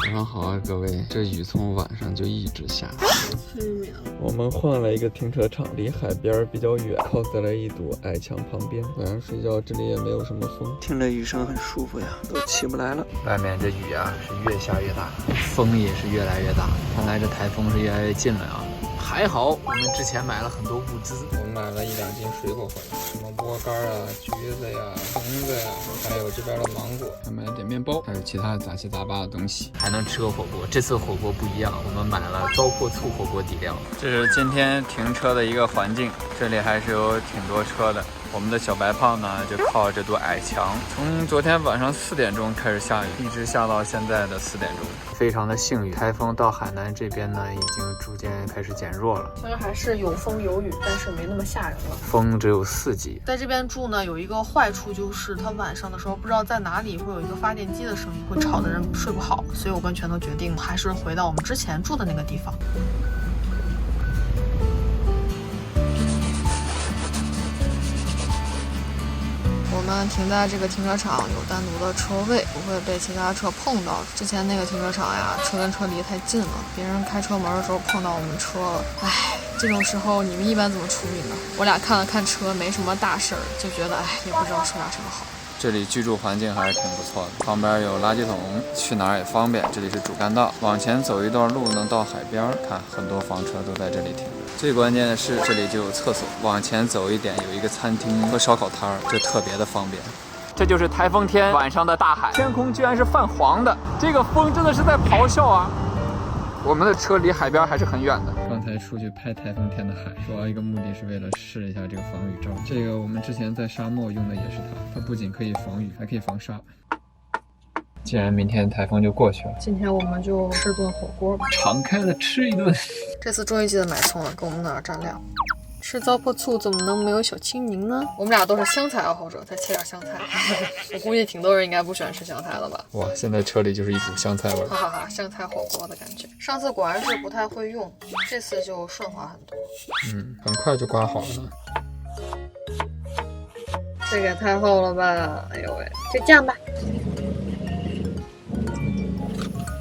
晚上好啊，各位！这雨从晚上就一直下。催眠了。我们换了一个停车场，离海边比较远，靠在了一堵矮墙旁边。晚上睡觉这里也没有什么风，听着雨声很舒服呀，都起不来了。外面这雨啊是越下越大，风也是越来越大，看来这台风是越来越近了啊。还好我们之前买了很多物资，我们买了1-2斤水果回来，什么菠干啊、橘子呀、橙子呀，还有这边的芒果，还买了点面包，还有其他杂七杂八的东西，还能吃个火锅。这次火锅不一样，我们买了糟粕醋火锅底料。这是今天停车的一个环境，这里还是有挺多车的。我们的小白胖呢，就靠这堵矮墙，从昨天晚上4点钟开始下雨，一直下到现在的4点钟，非常的幸运。台风到海南这边呢，已经逐渐开始减弱了，虽然还是有风有雨，但是没那么吓人了。风只有4级。在这边住呢，有一个坏处就是它晚上的时候不知道在哪里会有一个发电机的声音，会吵得人睡不好，所以我跟拳头决定还是回到我们之前住的那个地方。我们停在这个停车场有单独的车位，不会被其他车碰到。之前那个停车场呀，车跟车离太近了，别人开车门的时候碰到我们车了。唉，这种时候你们一般怎么处理呢？我俩看了看车，没什么大事儿，就觉得也不知道说啥什么好。这里居住环境还是挺不错的，旁边有垃圾桶，去哪儿也方便。这里是主干道，往前走一段路能到海边，看很多房车都在这里停着。最关键的是这里就有厕所，往前走一点有一个餐厅和烧烤摊儿，就特别的方便。这就是台风天晚上的大海，天空居然是泛黄的，这个风真的是在咆哮啊！我们的车离海边还是很远的。刚才出去拍台风天的海，主要一个目的是为了试一下这个防雨罩。这个我们之前在沙漠用的也是它不仅可以防雨，还可以防沙。既然明天台风就过去了，今天我们就吃顿火锅吧，敞开了吃一顿。这次终于记得买葱了，跟我们那儿蘸料。吃糟粕醋怎么能没有小青柠呢？我们俩都是香菜爱好者，再切点香菜。我估计挺多人应该不喜欢吃香菜了吧？哇，现在车里就是一股香菜味儿，哈哈哈，香菜火锅的感觉。上次果然是不太会用，这次就顺滑很多。很快就刮好了呢。这个也太厚了吧！哎呦喂，就这样吧。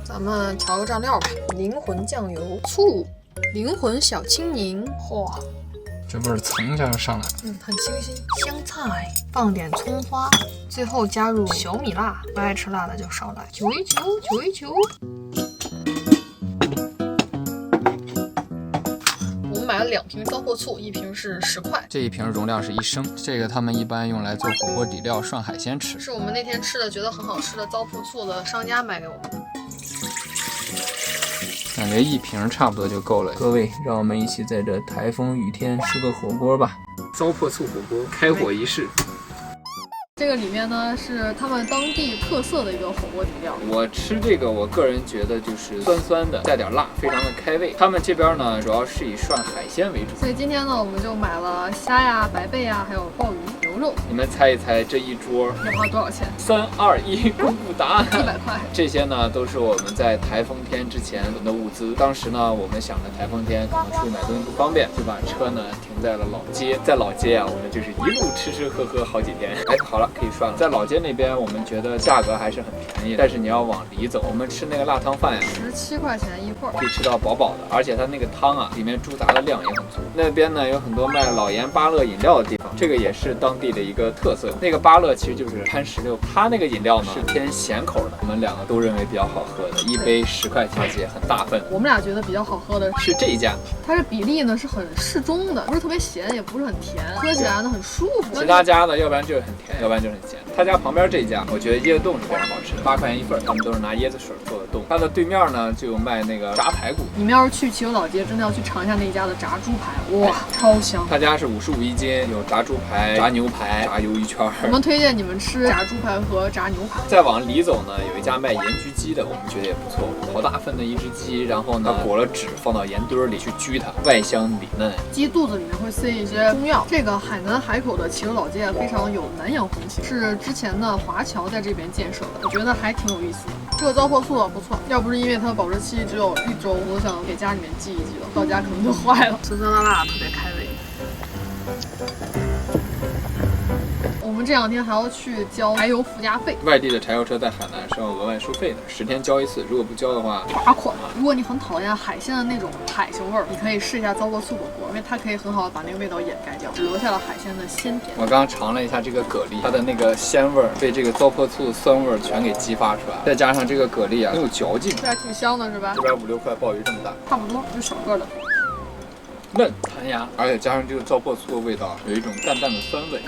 咱们调个蘸料吧，灵魂酱油、醋、灵魂小青柠，嚯！这味儿蹭一下就上来了，很清新。香菜，放点葱花，最后加入小米辣，不爱吃辣的就少来。揪一揪，揪一揪。我们买了2瓶糟粕醋，一瓶是10块，这一瓶容量是1升，这个他们一般用来做火锅底料涮海鲜吃。是我们那天吃的觉得很好吃的糟粕醋的商家卖给我们的。感觉1瓶差不多就够了。各位，让我们一起在这台风雨天吃个火锅吧！糟粕醋火锅开火仪式。这个里面呢是他们当地特色的一个火锅底料。我吃这个，我个人觉得就是酸酸的，带点辣，非常的开胃。他们这边呢主要是以涮海鲜为主，所以今天呢我们就买了虾呀、白贝呀，还有鲍鱼、牛肉。你们猜一猜这一桌要花多少钱？3、2、1，公布答案。100块。这些呢都是我们在台风天之前囤的物资。当时呢我们想着台风天可能出去买东西不方便，就把车呢停在了老街。在老街啊，我们就是一路吃吃喝喝好几天。哎，好了，可以涮了。在老街那边，我们觉得价格还是很便宜，但是你要往里走，我们吃那个辣汤饭呀，17块钱一份，可以吃到饱饱的，而且它那个汤啊，里面驻扎的量也很足。那边呢有很多卖老盐芭乐饮料的地方，这个也是当地的一个特色。那个芭乐其实就是潘石榴，它那个饮料呢是偏咸口的，我们2个都认为比较好喝的，一杯10块钱，而且很大份。我们俩觉得比较好喝的是这一家，它是比例呢是很适中的，不是特别咸，也不是很甜，喝起来呢很舒服。其他家的要不然就是很甜，要不然就是很咸。他家旁边这一家，我觉得椰子冻是非常好吃的，8块钱一份，他们都是拿椰子水做的冻。它的对面呢就有卖那个炸排骨，你们要是去齐油老街，真的要去尝一下那家的炸猪排，哇，超香。他家是55一斤，有炸猪排、炸牛排、炸鱿鱼圈。我们推荐你们吃炸猪排和炸牛排。再往里走呢，有一家卖盐焗鸡的，我们觉得也不错，好大份的一只鸡，然后呢裹了纸放到盐堆里去焗它，外香里嫩。鸡肚子里面会塞一些中药。这个海南海口的齐油老街非常有南洋风情，是之前的华侨在这边建设的，我觉得还挺有意思的。这个糟粕醋不错，要不是因为它的保质期只有1周，我都想给家里面寄一寄了，到家可能就坏了。酸酸辣辣，特别开胃。我们这2天还要去交柴油附加费。外地的柴油车在海南是要额外收费的，10天交1次，如果不交的话罚款嘛。如果你很讨厌海鲜的那种海腥味儿，你可以试一下糟粕醋火锅，因为它可以很好的把那个味道掩盖掉，只留下了海鲜的鲜甜。我刚刚尝了一下这个蛤蜊，它的那个鲜味儿被这个糟粕醋酸味儿全给激发出来，再加上这个蛤蜊啊很有嚼劲，这还挺香的是吧？这边5、6块鲍鱼这么大，差不多就小个的。嫩弹牙，而且加上这个糟粕醋的味道，有一种淡淡的酸味。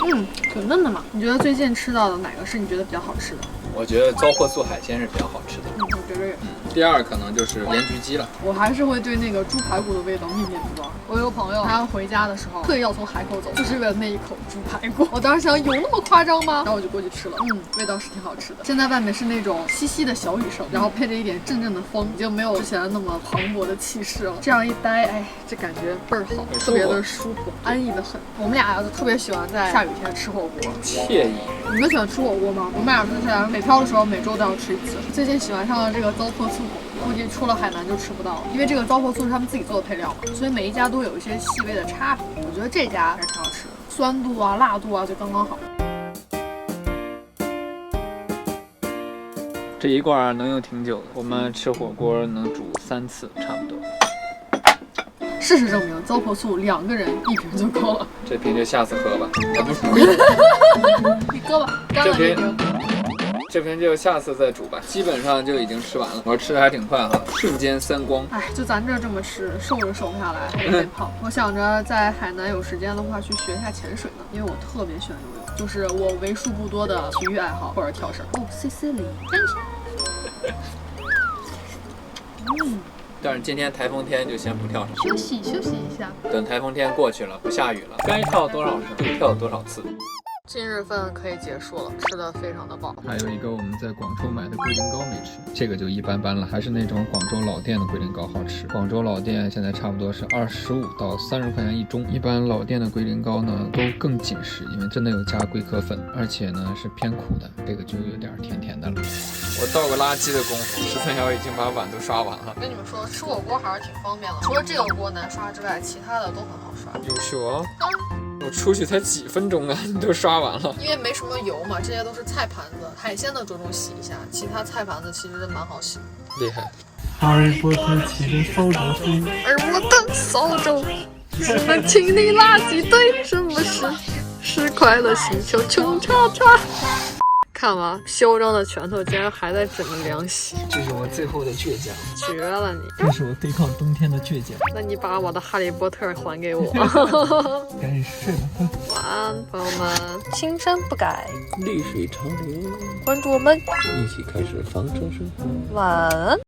挺嫩的嘛。你觉得最近吃到的哪个是你觉得比较好吃的？我觉得糟粕醋海鲜是比较好吃的。我觉得也。第2可能就是盐焗鸡了。我还是会对那个猪排骨的味道念念不忘。我有个朋友，他回家的时候特意要从海口走，就是为了那一口猪排骨。我当时想，有那么夸张吗？然后我就过去吃了，味道是挺好吃的。现在外面是那种淅淅的小雨声，然后配着一点阵阵的风，已经没有之前那么磅礴的气势了。这样一待，哎，这感觉倍儿好，特别的舒服，安逸的很。我们俩就特别喜欢在下雨天吃火锅，惬意。你们喜欢吃火锅吗？我们俩之前北漂的时候，每周都要吃1次。最近喜欢上了这个糟粕醋火锅，估计出了海南就吃不到了，因为这个糟粕醋是他们自己做的配料嘛，所以每一家都有一些细微的差别。我觉得这家还是挺好吃的，酸度啊、辣度啊就刚刚好。这一罐能用挺久的，我们吃火锅能煮3次，差不多。事实证明，糟粕醋2个人1瓶就够了。这瓶就下次喝吧，不是，你喝吧，干了这瓶。这瓶就下次再煮吧，基本上就已经吃完了。我吃的还挺快哈，瞬间3光。哎，就咱这么吃，瘦着瘦不下来，还得胖。我想着在海南有时间的话去学一下潜水呢，因为我特别喜欢游泳，就是我为数不多的体育爱好或者跳绳。哦，Sicily，真香。但是今天台风天就先不跳绳，休息一下。等台风天过去了，不下雨了，该跳多少绳就跳多少次。今日份可以结束了，吃的非常的饱。还有一个我们在广州买的龟苓膏没吃，这个就一般般了，还是那种广州老店的龟苓膏好吃。广州老店现在差不多是25到30块钱1盅，一般老店的龟苓膏呢都更紧实，因为真的有加龟壳粉，而且呢是偏苦的，这个就有点甜甜的了。我倒个垃圾的功夫，13瑶已经把碗都刷完了。跟你们说，吃火锅还是挺方便的，除了这个锅难刷之外，其他的都很好刷。优秀啊！我出去才几分钟啊，你都刷完了。因为没什么油嘛，这些都是菜盘子，海鲜的着重洗一下，其他菜盘子其实蛮好洗。厉害。哈利波特骑着扫帚飞，而我的扫帚只能清理垃圾堆。什么是快乐星球穷叉叉？看吧，嚣张的拳头竟然还在整个凉席，这是我最后的倔强，绝了你！这是我对抗冬天的倔强。那你把我的哈利波特还给我。赶紧睡吧。晚安，朋友们。青山不改，绿水长流，关注我们，一起开始房车生活。晚安。